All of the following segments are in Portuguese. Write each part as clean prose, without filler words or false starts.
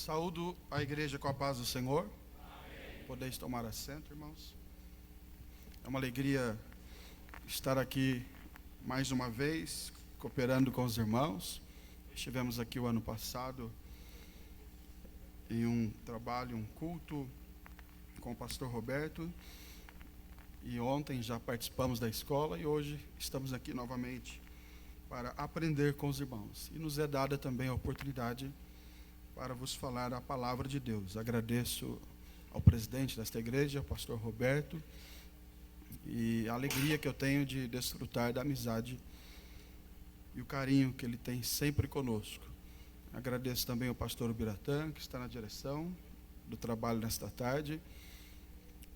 Saúdo a igreja com a paz do Senhor. Podeis tomar assento, irmãos. É uma alegria estar aqui mais uma vez, cooperando com os irmãos. Estivemos aqui o ano passado em um trabalho, um culto com o pastor Roberto. E ontem já participamos da escola e hoje estamos aqui novamente para aprender com os irmãos. E nos é dada também a oportunidade para vos falar a palavra de Deus. Agradeço ao presidente desta igreja, ao pastor Roberto, e a alegria que eu tenho de desfrutar da amizade e o carinho que ele tem sempre conosco. Agradeço também ao pastor Ubiratã, que está na direção do trabalho nesta tarde,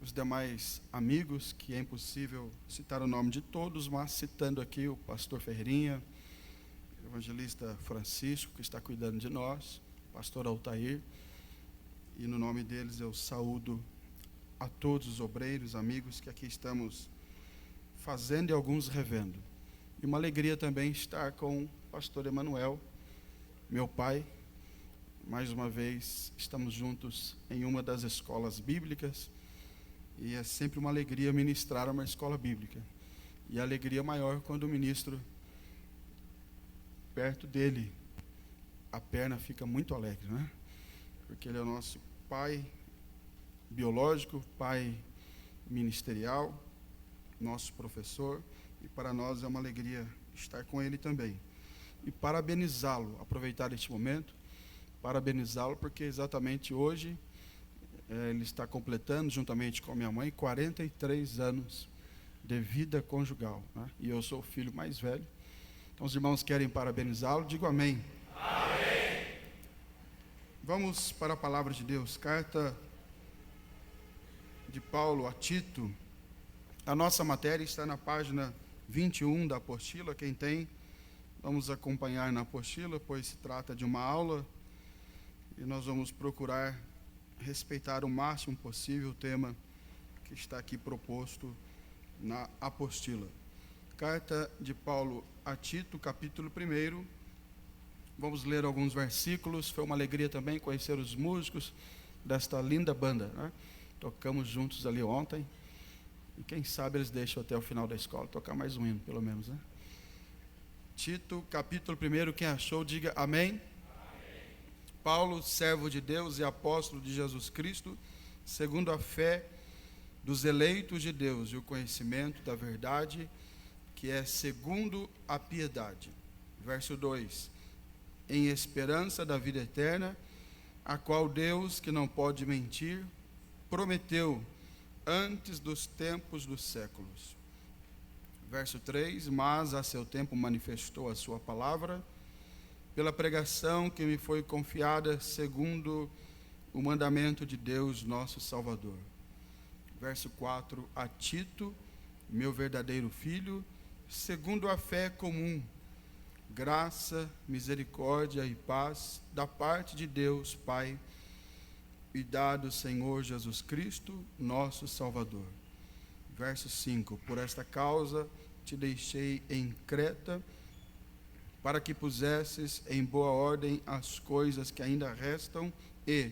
os demais amigos, que é impossível citar o nome de todos, mas citando aqui o pastor Ferreirinha, o evangelista Francisco, que está cuidando de nós, pastor Altair, e no nome deles eu saúdo a todos os obreiros, amigos que aqui estamos fazendo e alguns revendo. E uma alegria também estar com o pastor Emanuel, meu pai. Mais uma vez estamos juntos em uma das escolas bíblicas, e é sempre uma alegria ministrar uma escola bíblica. E a alegria maior quando o ministro perto dele, a perna fica muito alegre, né? Porque ele é o nosso pai biológico, pai ministerial, nosso professor, e para nós é uma alegria estar com ele também. E parabenizá-lo, aproveitar este momento, parabenizá-lo, porque exatamente hoje ele está completando, juntamente com a minha mãe, 43 anos de vida conjugal, né? E eu sou o filho mais velho. Então os irmãos querem parabenizá-lo, digo amém. Amém. Vamos para a palavra de Deus, carta de Paulo a Tito. A nossa matéria está na página 21 da apostila. Quem tem, vamos acompanhar na apostila, pois se trata de uma aula e nós vamos procurar respeitar o máximo possível o tema que está aqui proposto na apostila. Carta de Paulo a Tito, capítulo 1. Vamos ler alguns versículos. Foi uma alegria também conhecer os músicos desta linda banda, né? Tocamos juntos ali ontem. E quem sabe eles deixam até o final da escola tocar mais um hino, pelo menos, né? Tito, capítulo 1. Quem achou, diga amém. Amém. Paulo, servo de Deus e apóstolo de Jesus Cristo, segundo a fé dos eleitos de Deus e o conhecimento da verdade, que é segundo a piedade. Verso 2. Em esperança da vida eterna, a qual Deus, que não pode mentir, prometeu antes dos tempos dos séculos. Verso 3. Mas a seu tempo manifestou a sua palavra, pela pregação que me foi confiada segundo o mandamento de Deus nosso Salvador. Verso 4. A Tito, meu verdadeiro filho, segundo a fé comum, graça, misericórdia e paz da parte de Deus Pai e da do Senhor Jesus Cristo, nosso Salvador. Verso 5. Por esta causa te deixei em Creta, para que pusesses em boa ordem as coisas que ainda restam e,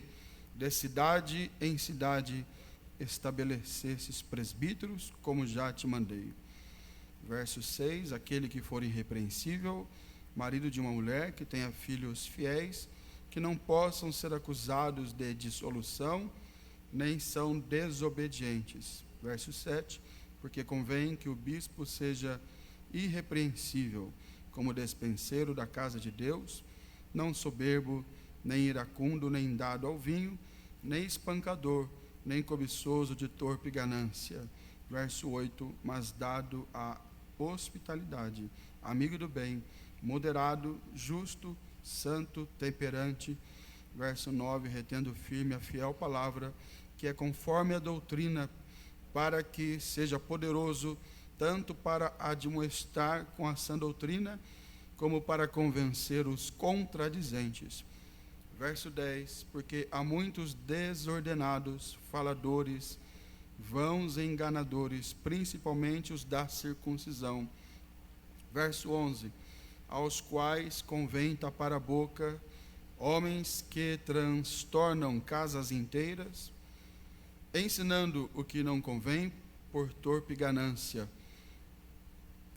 de cidade em cidade, estabelecesses presbíteros, como já te mandei. Verso 6. Aquele que for irrepreensível, marido de uma mulher que tenha filhos fiéis, que não possam ser acusados de dissolução, nem são desobedientes. Verso 7. Porque convém que o bispo seja irrepreensível, como despenseiro da casa de Deus, não soberbo, nem iracundo, nem dado ao vinho, nem espancador, nem cobiçoso de torpe ganância. Verso 8. Mas dado à hospitalidade, amigo do bem, moderado, justo, santo, temperante. Verso 9. Retendo firme a fiel palavra, que é conforme a doutrina, para que seja poderoso tanto para admoestar com a sã doutrina, como para convencer os contradizentes. Verso 10. Porque há muitos desordenados, faladores, vãos e enganadores, principalmente os da circuncisão. Verso 11. Aos quais convém tapar a boca, homens que transtornam casas inteiras, ensinando o que não convém por torpe ganância.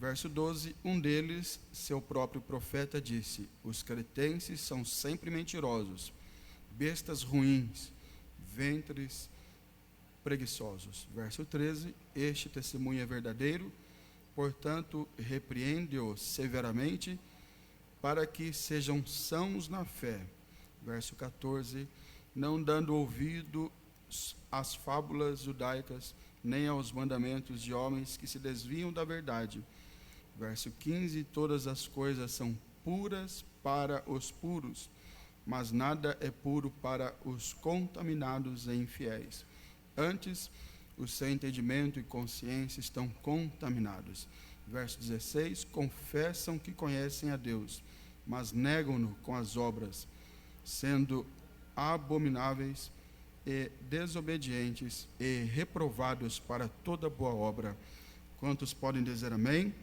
Verso 12, um deles, seu próprio profeta, disse: os cretenses são sempre mentirosos, bestas ruins, ventres preguiçosos. Verso 13, este testemunho é verdadeiro, portanto, repreende-o severamente, para que sejam sãos na fé. Verso 14, não dando ouvido às fábulas judaicas, nem aos mandamentos de homens que se desviam da verdade. Verso 15, todas as coisas são puras para os puros, mas nada é puro para os contaminados e infiéis. Antes, o seu entendimento e consciência estão contaminados. Verso 16, confessam que conhecem a Deus, mas negam-no com as obras, sendo abomináveis e desobedientes e reprovados para toda boa obra. Quantos podem dizer amém?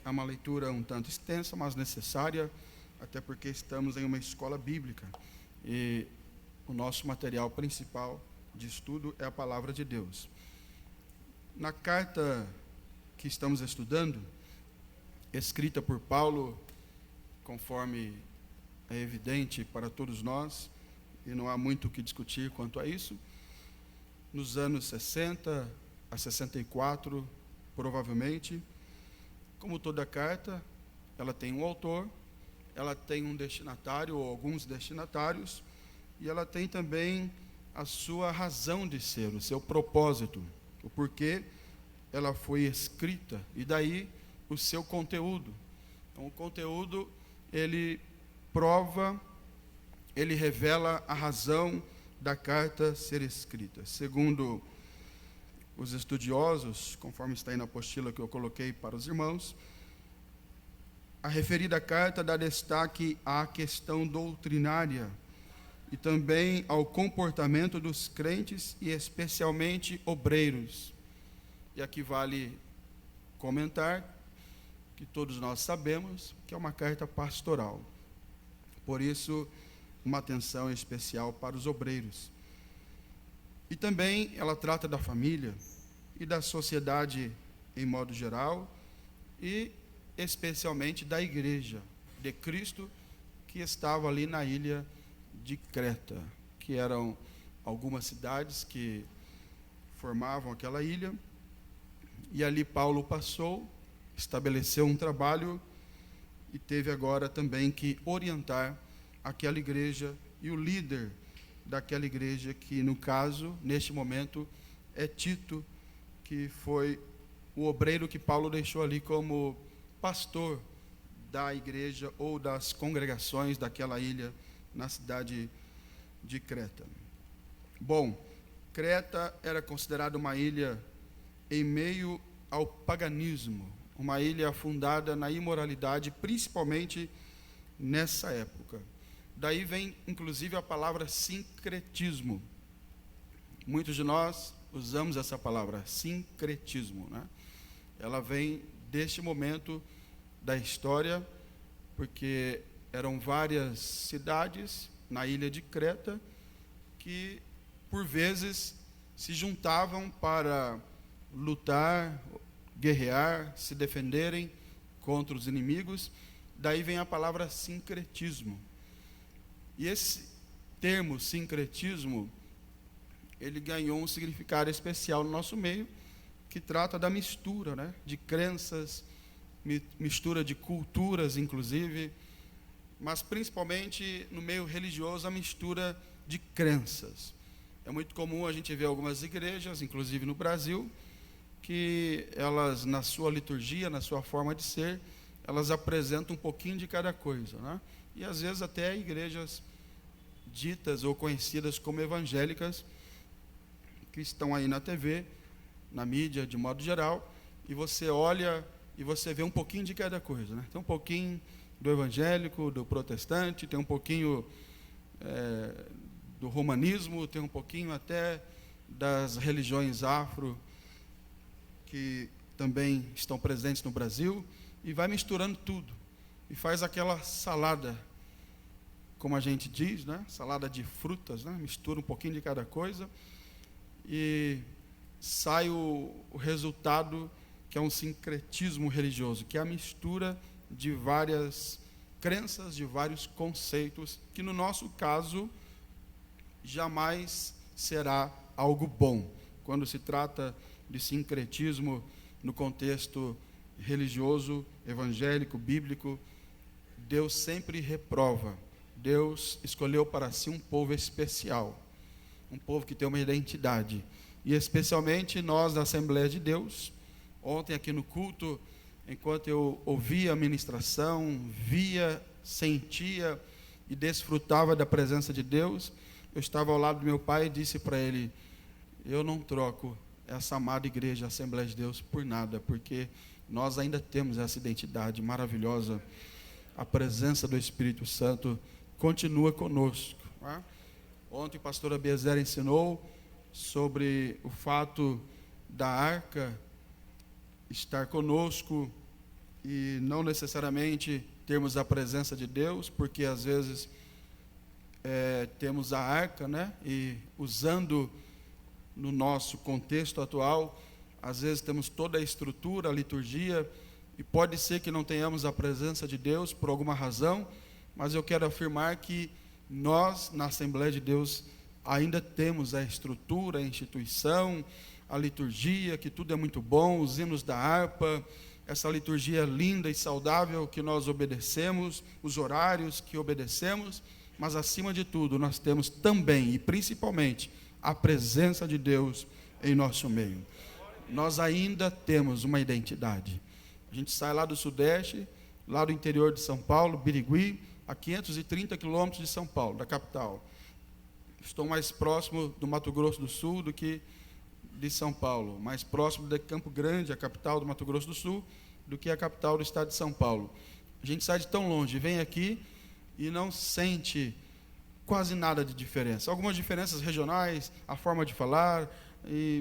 É uma leitura um tanto extensa, mas necessária, até porque estamos em uma escola bíblica e o nosso material principal de estudo é a palavra de Deus. Na carta que estamos estudando, escrita por Paulo, conforme é evidente para todos nós, e não há muito o que discutir quanto a isso, nos anos 60 a 64, provavelmente. Como toda carta, ela tem um autor, ela tem um destinatário ou alguns destinatários, e ela tem também a sua razão de ser, o seu propósito, o porquê ela foi escrita, e daí o seu conteúdo. Então, o conteúdo, ele prova, ele revela a razão da carta ser escrita. Segundo os estudiosos, conforme está aí na apostila que eu coloquei para os irmãos, a referida carta dá destaque à questão doutrinária e também ao comportamento dos crentes e especialmente obreiros. E aqui vale comentar que todos nós sabemos que é uma carta pastoral. Por isso, uma atenção especial para os obreiros. E também ela trata da família e da sociedade em modo geral e especialmente da igreja de Cristo que estava ali na ilha de Creta, que eram algumas cidades que formavam aquela ilha, e ali Paulo passou, estabeleceu um trabalho e teve agora também que orientar aquela igreja e o líder daquela igreja, que no caso, neste momento, é Tito, que foi o obreiro que Paulo deixou ali como pastor da igreja ou das congregações daquela ilha na cidade de Creta. Bom, Creta era considerada uma ilha em meio ao paganismo, uma ilha fundada na imoralidade, principalmente nessa época. Daí vem, inclusive, a palavra sincretismo. Muitos de nós usamos essa palavra, sincretismo, né? Ela vem deste momento da história, porque eram várias cidades na ilha de Creta que, por vezes, se juntavam para lutar, guerrear, se defenderem contra os inimigos. Daí vem a palavra sincretismo. E esse termo sincretismo, ele ganhou um significado especial no nosso meio, que trata da mistura, né, de crenças, mistura de culturas, inclusive, mas principalmente no meio religioso, a mistura de crenças. É muito comum a gente ver algumas igrejas, inclusive no Brasil, que elas, na sua liturgia, na sua forma de ser, elas apresentam um pouquinho de cada coisa, né? E às vezes até igrejas ditas ou conhecidas como evangélicas, que estão aí na TV, na mídia de modo geral, e você olha e você vê um pouquinho de cada coisa, né? Tem um pouquinho do evangélico, do protestante, tem um pouquinho do romanismo, tem um pouquinho até das religiões afro, que também estão presentes no Brasil, e vai misturando tudo, e faz aquela salada como a gente diz, né? Salada de frutas, né? Mistura um pouquinho de cada coisa e sai o resultado, que é um sincretismo religioso, que é a mistura de várias crenças, de vários conceitos, que no nosso caso jamais será algo bom. Quando se trata de sincretismo no contexto religioso, evangélico, bíblico, Deus sempre reprova. Deus escolheu para si um povo especial, um povo que tem uma identidade. E especialmente nós da Assembleia de Deus, ontem aqui no culto, enquanto eu ouvia a ministração, via, sentia e desfrutava da presença de Deus, eu estava ao lado do meu pai e disse para ele: eu não troco essa amada igreja, Assembleia de Deus, por nada, porque nós ainda temos essa identidade maravilhosa. A presença do Espírito Santo continua conosco. Não é? Ontem o pastor Abiezer ensinou sobre o fato da arca estar conosco e não necessariamente termos a presença de Deus, porque às vezes temos a arca, né? E usando no nosso contexto atual, às vezes temos toda a estrutura, a liturgia, e pode ser que não tenhamos a presença de Deus por alguma razão, mas eu quero afirmar que nós, na Assembleia de Deus, ainda temos a estrutura, a instituição, a liturgia, que tudo é muito bom, os hinos da harpa, essa liturgia linda e saudável que nós obedecemos, os horários que obedecemos, mas acima de tudo nós temos também e principalmente a presença de Deus em nosso meio. Nós ainda temos uma identidade. A gente sai lá do Sudeste, lá do interior de São Paulo, Birigui, a 530 quilômetros de São Paulo, da capital. Estou mais próximo do Mato Grosso do Sul do que de São Paulo, mais próximo de Campo Grande, a capital do Mato Grosso do Sul, do que a capital do estado de São Paulo. A gente sai de tão longe, vem aqui e não sente quase nada de diferença. Algumas diferenças regionais, a forma de falar,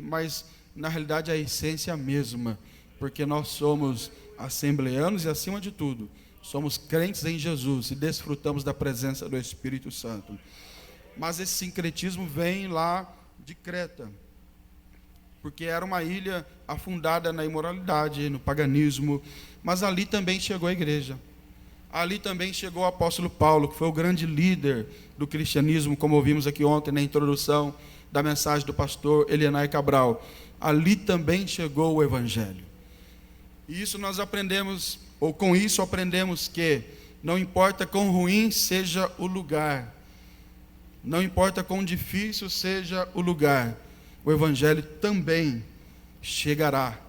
mas na realidade a essência é a mesma, porque nós somos assembleanos e, acima de tudo, somos crentes em Jesus e desfrutamos da presença do Espírito Santo. Mas esse sincretismo vem lá de Creta, porque era uma ilha afundada na imoralidade, no paganismo, mas ali também chegou a igreja. Ali também chegou o apóstolo Paulo, que foi o grande líder do cristianismo, como ouvimos aqui ontem na introdução da mensagem do pastor Elianai Cabral. Ali também chegou o evangelho. E isso nós aprendemos, ou com isso aprendemos que não importa quão ruim seja o lugar, não importa quão difícil seja o lugar, o evangelho também chegará.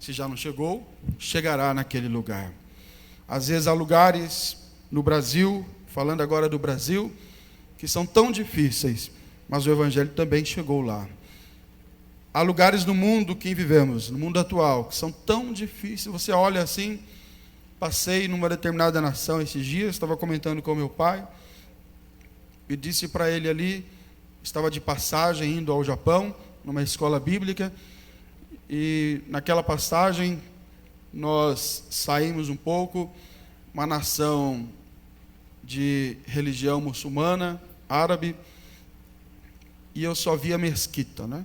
Se já não chegou, chegará naquele lugar. Às vezes há lugares no Brasil, falando agora do Brasil, que são tão difíceis, mas o evangelho também chegou lá. Há lugares no mundo que vivemos, no mundo atual, que são tão difíceis. Você olha assim, passei numa determinada nação esses dias, estava comentando com meu pai, e disse para ele ali, estava de passagem indo ao Japão, numa escola bíblica, e naquela passagem nós saímos um pouco, uma nação de religião muçulmana, árabe, e eu só via mesquita, né?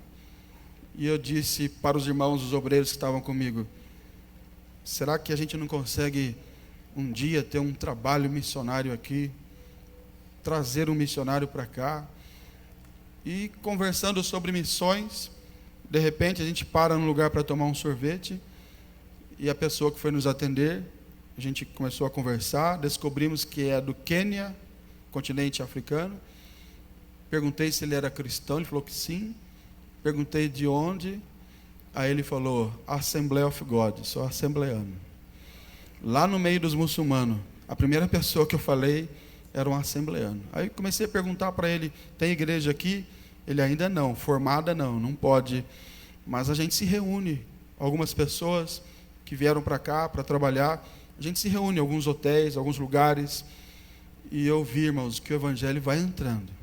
E eu disse para os irmãos, os obreiros que estavam comigo: será que a gente não consegue um dia ter um trabalho missionário aqui, trazer um missionário para cá? E conversando sobre missões, de repente a gente para num lugar para tomar um sorvete, e a pessoa que foi nos atender, a gente começou a conversar, descobrimos que é do Quênia, continente africano. Perguntei se ele era cristão, ele falou que sim. Perguntei de onde, aí ele falou: Assembly of God, sou assembleano. Lá no meio dos muçulmanos, a primeira pessoa que eu falei era um assembleano. Aí comecei a perguntar para ele: tem igreja aqui? Ele: ainda não, formada não pode, mas a gente se reúne, algumas pessoas que vieram para cá para trabalhar, a gente se reúne em alguns hotéis, alguns lugares, e eu vi, irmãos, que o evangelho vai entrando.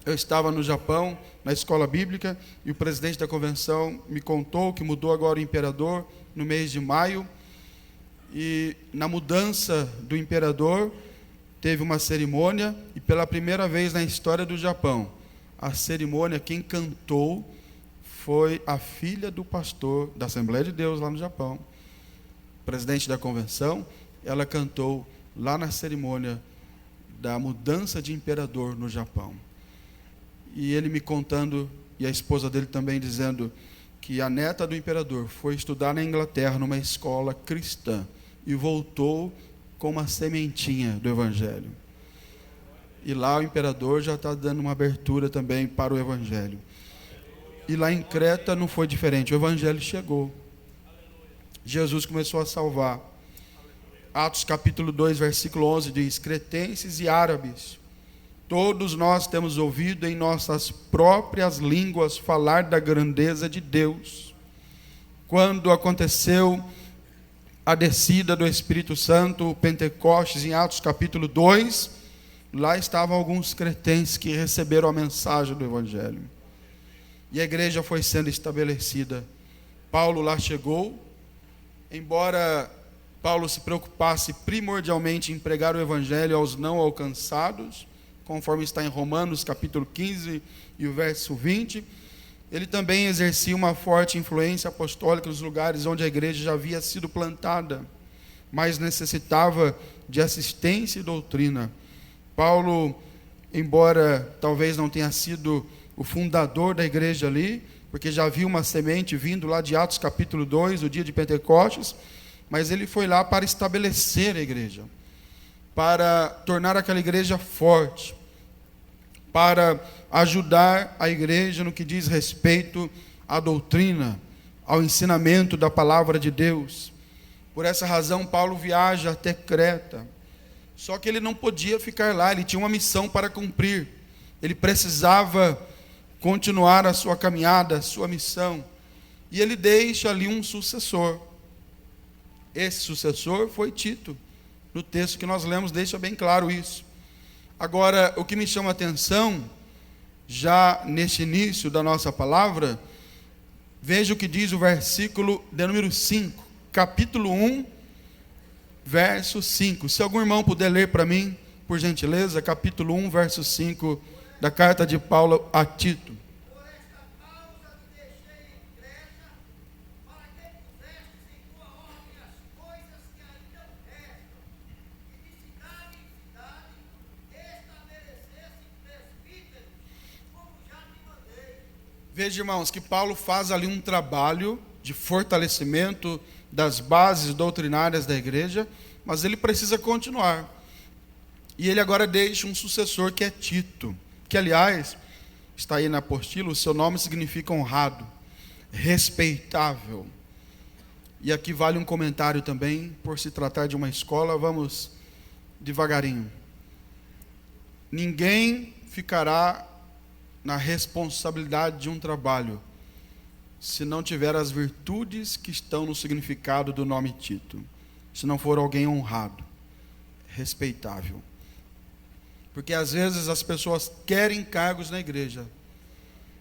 Eu estava no Japão, na escola bíblica, e o presidente da convenção me contou que mudou agora o imperador no mês de maio, e na mudança do imperador, teve uma cerimônia, e pela primeira vez na história do Japão, a cerimônia, quem cantou foi a filha do pastor da Assembleia de Deus lá no Japão, presidente da convenção. Ela cantou lá na cerimônia da mudança de imperador no Japão. E ele me contando, e a esposa dele também dizendo, que a neta do imperador foi estudar na Inglaterra, numa escola cristã, e voltou com uma sementinha do Evangelho. E lá o imperador já está dando uma abertura também para o Evangelho. E lá em Creta não foi diferente, o Evangelho chegou. Jesus começou a salvar. Atos capítulo 2, versículo 11 diz: cretenses e árabes, todos nós temos ouvido em nossas próprias línguas falar da grandeza de Deus. Quando aconteceu a descida do Espírito Santo, o Pentecostes, em Atos capítulo 2, lá estavam alguns cretenses que receberam a mensagem do Evangelho. E a igreja foi sendo estabelecida. Paulo lá chegou, embora Paulo se preocupasse primordialmente em pregar o Evangelho aos não alcançados, conforme está em Romanos capítulo 15 e o verso 20, ele também exercia uma forte influência apostólica nos lugares onde a igreja já havia sido plantada, mas necessitava de assistência e doutrina. Paulo, embora talvez não tenha sido o fundador da igreja ali, porque já havia uma semente vindo lá de Atos capítulo 2, o dia de Pentecostes, mas ele foi lá para estabelecer a igreja, para tornar aquela igreja forte, para ajudar a igreja no que diz respeito à doutrina, ao ensinamento da palavra de Deus. Por essa razão, Paulo viaja até Creta. Só que ele não podia ficar lá, ele tinha uma missão para cumprir. Ele precisava continuar a sua caminhada, a sua missão. E ele deixa ali um sucessor. Esse sucessor foi Tito. No texto que nós lemos deixa bem claro isso. Agora, o que me chama a atenção, já neste início da nossa palavra, veja o que diz o versículo de número 5, capítulo 1, verso 5. Se algum irmão puder ler para mim, por gentileza, capítulo 1, verso 5, da carta de Paulo a Tito. Veja, irmãos, que Paulo faz ali um trabalho de fortalecimento das bases doutrinárias da igreja, mas ele precisa continuar. E ele agora deixa um sucessor que é Tito, que aliás, está aí na apostila, o seu nome significa honrado, respeitável. E aqui vale um comentário também, por se tratar de uma escola, vamos devagarinho. Ninguém ficará na responsabilidade de um trabalho se não tiver as virtudes que estão no significado do nome Tito, se não for alguém honrado, respeitável. Porque às vezes as pessoas querem cargos na igreja,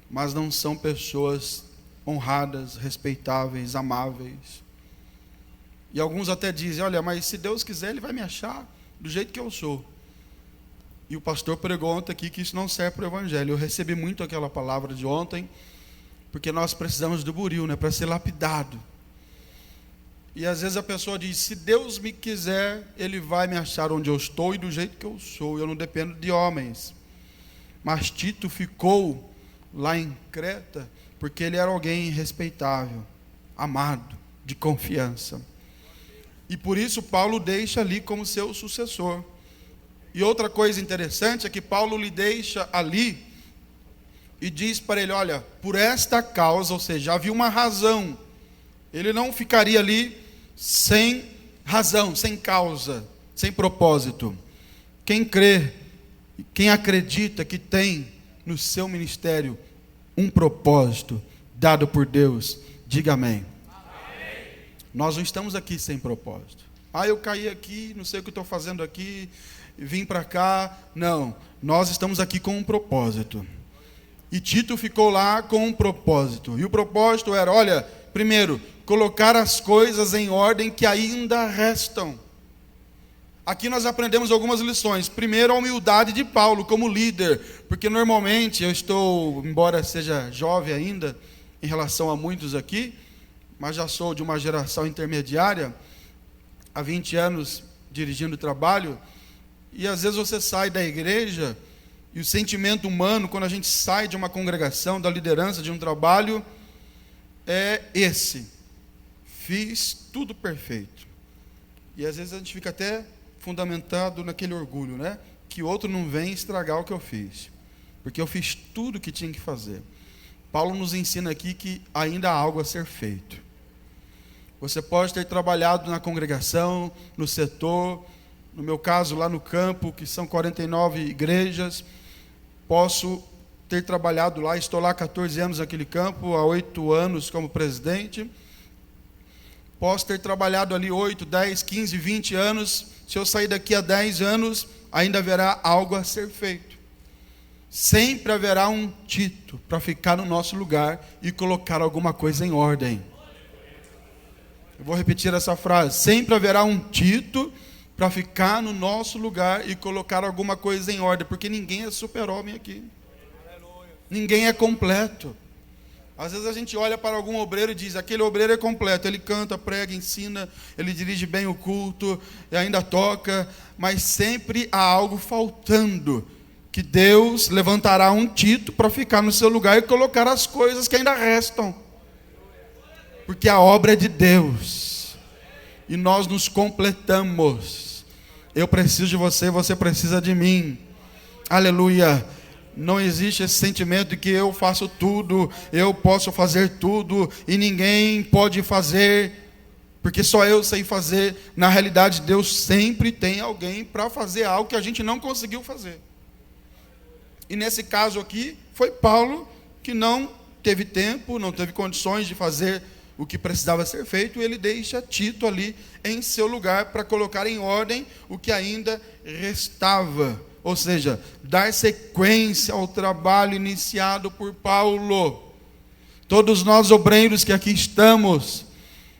mas não são pessoas honradas, respeitáveis, amáveis. E alguns até dizem: olha, mas se Deus quiser, Ele vai me achar do jeito que eu sou. E o pastor pregou ontem aqui que isso não serve para o Evangelho. Eu recebi muito aquela palavra de ontem, porque nós precisamos do buril, né, para ser lapidado. E às vezes a pessoa diz: se Deus me quiser, Ele vai me achar onde eu estou e do jeito que eu sou. Eu não dependo de homens. Mas Tito ficou lá em Creta porque ele era alguém respeitável, amado, de confiança. E por isso Paulo deixa ali como seu sucessor. E outra coisa interessante é que Paulo lhe deixa ali e diz para ele: olha, por esta causa, ou seja, havia uma razão. Ele não ficaria ali sem razão, sem causa, sem propósito. Quem crê, quem acredita que tem no seu ministério um propósito dado por Deus, diga amém. Amém. Nós não estamos aqui sem propósito. Eu caí aqui, não sei o que estou fazendo aqui, vim para cá. Não, nós estamos aqui com um propósito. E Tito ficou lá com um propósito. E o propósito era, olha, primeiro, colocar as coisas em ordem que ainda restam. aqui nós aprendemos algumas lições. Primeiro, a humildade de Paulo como líder, porque normalmente eu estou, embora seja jovem ainda, em relação a muitos aqui, mas já sou de uma geração intermediária, há 20 anos dirigindo trabalho, e às vezes você sai da igreja, e o sentimento humano, quando a gente sai de uma congregação, da liderança de um trabalho, é esse: fiz tudo perfeito. E às vezes a gente fica até fundamentado naquele orgulho, né? Que outro não vem estragar o que eu fiz, porque eu fiz tudo o que tinha que fazer. Paulo nos ensina aqui que ainda há algo a ser feito. Você pode ter trabalhado na congregação, no setor, no meu caso lá no campo, que são 49 igrejas, posso ter trabalhado lá, estou lá há 14 anos naquele campo, há 8 anos como presidente, posso ter trabalhado ali 8, 10, 15, 20 anos, se eu sair daqui a 10 anos, ainda haverá algo a ser feito. Sempre haverá um Tito para ficar no nosso lugar e colocar alguma coisa em ordem. Eu vou repetir essa frase: sempre haverá um Tito para ficar no nosso lugar e colocar alguma coisa em ordem, porque ninguém é super-homem aqui. Ninguém é completo. Às vezes a gente olha para algum obreiro e diz: aquele obreiro é completo, ele canta, prega, ensina, ele dirige bem o culto, e ainda toca, mas sempre há algo faltando, que Deus levantará um Tito para ficar no seu lugar e colocar as coisas que ainda restam, porque a obra é de Deus, e nós nos completamos. Eu preciso de você, você precisa de mim. Aleluia. Não existe esse sentimento de que eu faço tudo, eu posso fazer tudo e ninguém pode fazer, porque só eu sei fazer. Na realidade, Deus sempre tem alguém para fazer algo que a gente não conseguiu fazer. E nesse caso aqui, foi Paulo que não teve tempo, não teve condições de fazer o que precisava ser feito, e ele deixa Tito ali em seu lugar para colocar em ordem o que ainda restava. Ou seja, dar sequência ao trabalho iniciado por Paulo. Todos nós obreiros que aqui estamos,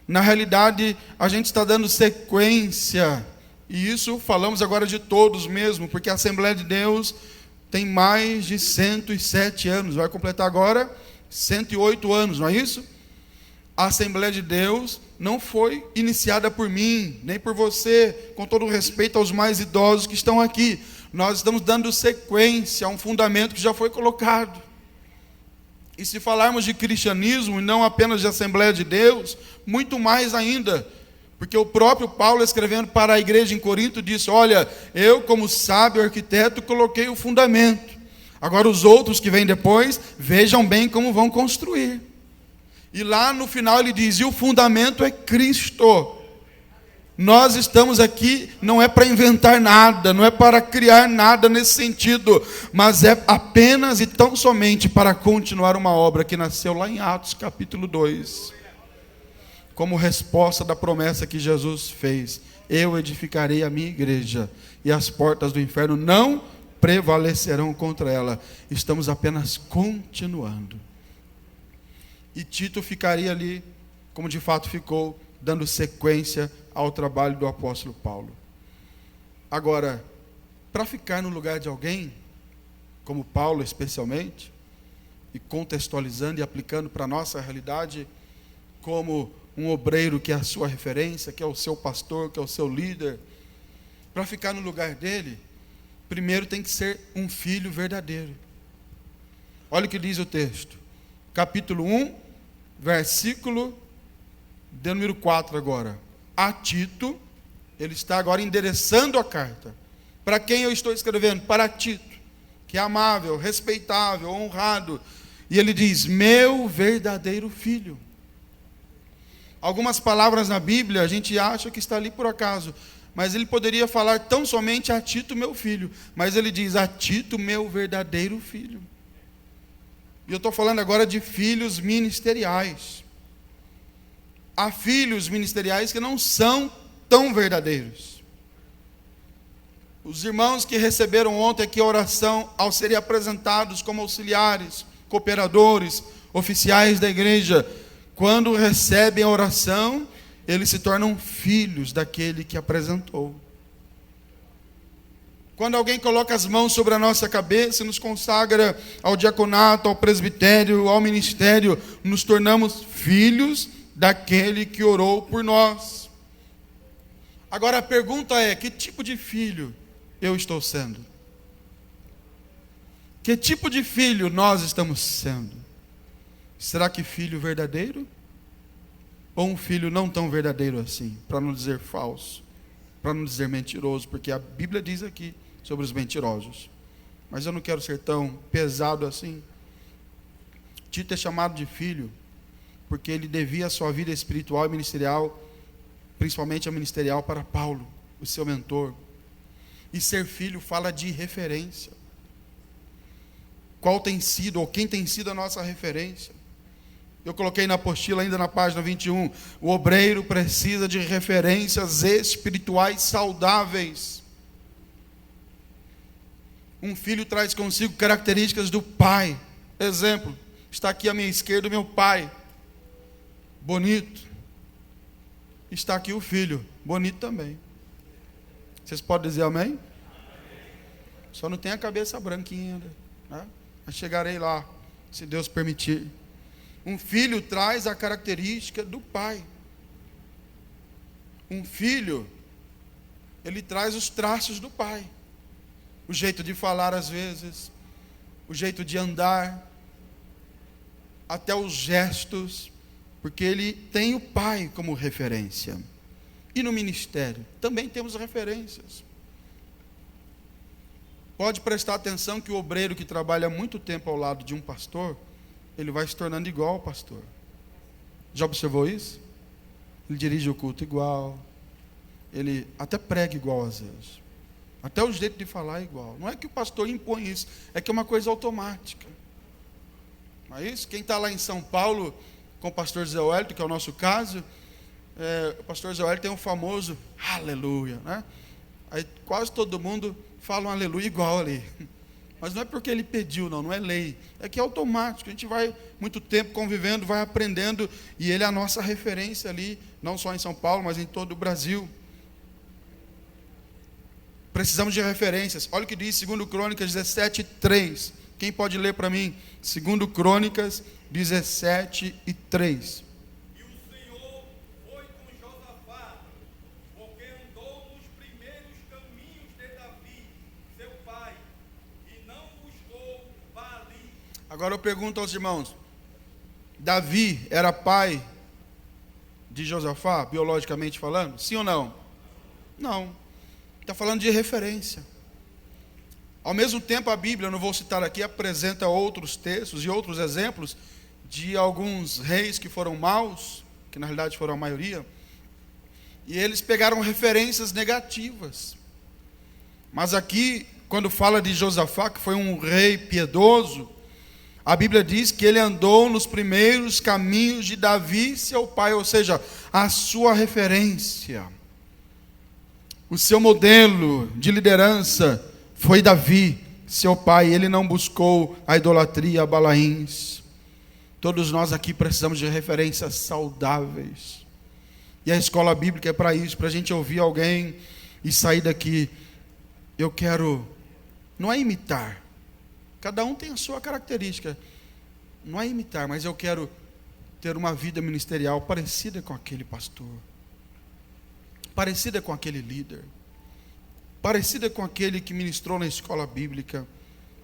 na realidade, a gente está dando sequência. E isso falamos agora de todos mesmo, porque a Assembleia de Deus tem mais de 107 anos. Vai completar agora 108 anos, não é isso? A Assembleia de Deus não foi iniciada por mim, nem por você, com todo respeito aos mais idosos que estão aqui. Nós estamos dando sequência a um fundamento que já foi colocado. E se falarmos de cristianismo e não apenas de Assembleia de Deus, muito mais ainda, porque o próprio Paulo, escrevendo para a igreja em Corinto, disse: olha, eu como sábio arquiteto coloquei o fundamento, agora os outros que vêm depois, vejam bem como vão construir. E lá no final ele diz: e o fundamento é Cristo. Nós estamos aqui, não é para inventar nada, não é para criar nada nesse sentido, mas é apenas e tão somente para continuar uma obra que nasceu lá em Atos capítulo 2, como resposta da promessa que Jesus fez: eu edificarei a minha igreja, e as portas do inferno não prevalecerão contra ela. Estamos apenas continuando. E Tito ficaria ali, como de fato ficou, dando sequência ao trabalho do apóstolo Paulo. Agora, para ficar no lugar de alguém, como Paulo especialmente, e contextualizando e aplicando para a nossa realidade, como um obreiro que é a sua referência, que é o seu pastor, que é o seu líder, para ficar no lugar dele, primeiro tem que ser um filho verdadeiro. Olha o que diz o texto, capítulo 1, versículo de número 4 agora. A Tito, ele está agora endereçando a carta. Para quem eu estou escrevendo? Para Tito, que é amável, respeitável, honrado. E ele diz: meu verdadeiro filho. Algumas palavras na Bíblia a gente acha que está ali por acaso, mas ele poderia falar tão somente a Tito, meu filho. Mas ele diz: a Tito, meu verdadeiro filho. E eu estou falando agora de filhos ministeriais. Há filhos ministeriais que não são tão verdadeiros. Os irmãos que receberam ontem aqui a oração, ao serem apresentados como auxiliares, cooperadores, oficiais da igreja, quando recebem a oração, eles se tornam filhos daquele que apresentou. Quando alguém coloca as mãos sobre a nossa cabeça, nos consagra ao diaconato, ao presbitério, ao ministério, nos tornamos filhos daquele que orou por nós. Agora a pergunta é: que tipo de filho eu estou sendo? Que tipo de filho nós estamos sendo? Será que filho verdadeiro? Ou um filho não tão verdadeiro assim, para não dizer falso, para não dizer mentiroso, porque a Bíblia diz aqui sobre os mentirosos. Mas eu não quero ser tão pesado assim. Tito é chamado de filho porque ele devia a sua vida espiritual e ministerial, principalmente a ministerial, para Paulo, o seu mentor. E ser filho fala de referência. Qual tem sido, ou quem tem sido a nossa referência? Eu coloquei na apostila, ainda na página 21, o obreiro precisa de referências espirituais saudáveis. Um filho traz consigo características do pai. Exemplo, está aqui à minha esquerda o meu pai, bonito. Está aqui o filho, bonito também. Vocês podem dizer amém? Só não tem a cabeça branquinha ainda, né? Mas chegarei lá, se Deus permitir. Um filho traz a característica do pai. Um filho, ele traz os traços do pai. O jeito de falar às vezes, o jeito de andar, até os gestos, porque ele tem o pai como referência. E no ministério, também temos referências. Pode prestar atenção que o obreiro que trabalha muito tempo ao lado de um pastor, ele vai se tornando igual ao pastor. Já observou isso? Ele dirige o culto igual, ele até prega igual às vezes. Até o jeito de falar é igual. Não é que o pastor impõe isso, é que é uma coisa automática. Não é isso? Quem está lá em São Paulo com o pastor Zé Wellington, que é o nosso caso, o pastor Zé Wellington tem um famoso aleluia, né? Aí quase todo mundo fala um aleluia igual ali. Mas não é porque ele pediu, não é lei. É que é automático. A gente vai muito tempo convivendo, vai aprendendo, e ele é a nossa referência ali, não só em São Paulo, mas em todo o Brasil. Precisamos de referências. Olha o que diz 2 Crônicas 17:3. Quem pode ler para mim? 2 Crônicas 17:3. E o Senhor foi com Josafá, porque andou nos primeiros caminhos de Davi, seu pai, e não buscou Baali. Agora eu pergunto aos irmãos: Davi era pai de Josafá, biologicamente falando? Sim ou não? Não. Está falando de referência. Ao mesmo tempo, a Bíblia, não vou citar aqui, apresenta outros textos e outros exemplos de alguns reis que foram maus, que na realidade foram a maioria, e eles pegaram referências negativas. Mas aqui, quando fala de Josafá, que foi um rei piedoso, a Bíblia diz que ele andou nos primeiros caminhos de Davi, seu pai, ou seja, a sua referência. O seu modelo de liderança foi Davi, seu pai. Ele não buscou a idolatria, a Balaíns. Todos nós aqui precisamos de referências saudáveis. E a escola bíblica é para isso, para a gente ouvir alguém e sair daqui. Eu quero, não é imitar. Cada um tem a sua característica. Não é imitar, mas eu quero ter uma vida ministerial parecida com aquele pastor, parecida com aquele líder, parecida com aquele que ministrou na escola bíblica.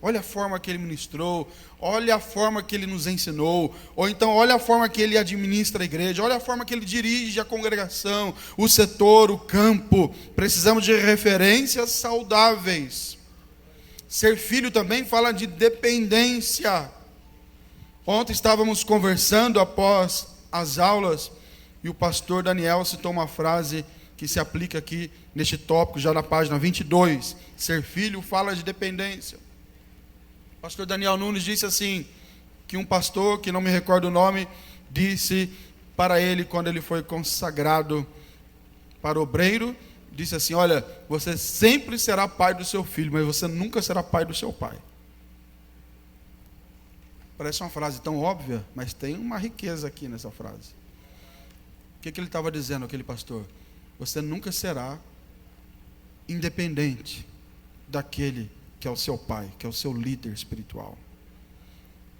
Olha a forma que ele ministrou, olha a forma que ele nos ensinou, ou então olha a forma que ele administra a igreja, olha a forma que ele dirige a congregação, o setor, o campo. Precisamos de referências saudáveis. Ser filho também fala de dependência. Ontem estávamos conversando após as aulas, e o pastor Daniel citou uma frase que se aplica aqui neste tópico, já na página 22. Ser filho fala de dependência. O pastor Daniel Nunes disse assim, que um pastor, que não me recordo o nome, disse para ele, quando ele foi consagrado para obreiro, disse assim: olha, você sempre será pai do seu filho, mas você nunca será pai do seu pai. Parece uma frase tão óbvia, mas tem uma riqueza aqui nessa frase. O que ele estava dizendo, aquele pastor? Você nunca será independente daquele que é o seu pai, que é o seu líder espiritual.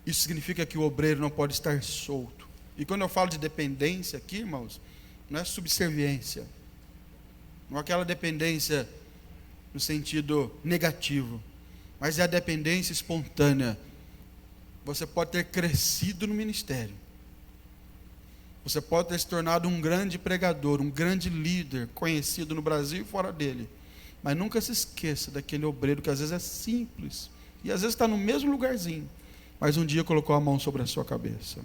Isso significa que o obreiro não pode estar solto. E quando eu falo de dependência aqui, irmãos, não é subserviência. Não é aquela dependência no sentido negativo, mas é a dependência espontânea. Você pode ter crescido no ministério. Você pode ter se tornado um grande pregador, um grande líder, conhecido no Brasil e fora dele. Mas nunca se esqueça daquele obreiro que às vezes é simples, e às vezes está no mesmo lugarzinho, mas um dia colocou a mão sobre a sua cabeça.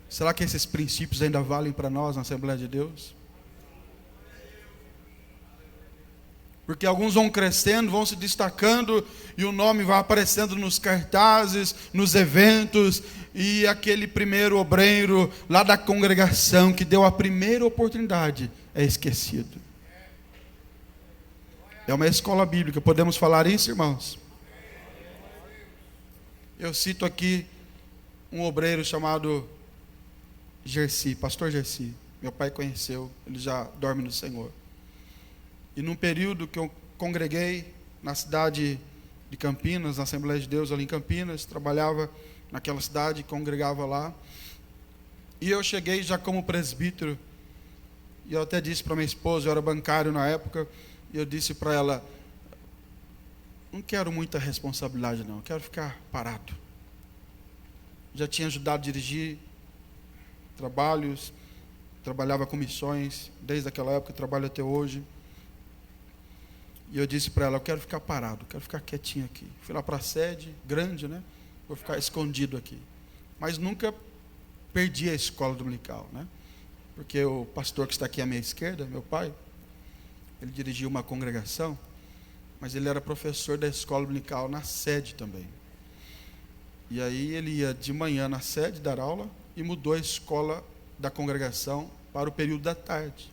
Será que esses princípios ainda valem para nós na Assembleia de Deus? Porque alguns vão crescendo, vão se destacando, e o nome vai aparecendo nos cartazes, nos eventos, e aquele primeiro obreiro lá da congregação que deu a primeira oportunidade é esquecido. É uma escola bíblica, podemos falar isso, irmãos? Eu cito aqui um obreiro chamado Gersi, pastor Gersi. Meu pai conheceu, ele já dorme no Senhor. E num período que eu congreguei na cidade de Campinas, na Assembleia de Deus ali em Campinas, trabalhava naquela cidade, congregava lá. E eu cheguei já como presbítero, e eu até disse para minha esposa, eu era bancário na época, e eu disse para ela, não quero muita responsabilidade não, eu quero ficar parado. Já tinha ajudado a dirigir trabalhos, trabalhava com missões, desde aquela época, trabalho até hoje. E eu disse para ela, eu quero ficar parado, quero ficar quietinho aqui. Fui lá para a sede, grande, né? Vou ficar escondido aqui. Mas nunca perdi a escola dominical, né? Porque o pastor que está aqui à minha esquerda, meu pai, ele dirigia uma congregação, mas ele era professor da escola dominical na sede também. E aí ele ia de manhã na sede dar aula e mudou a escola da congregação para o período da tarde.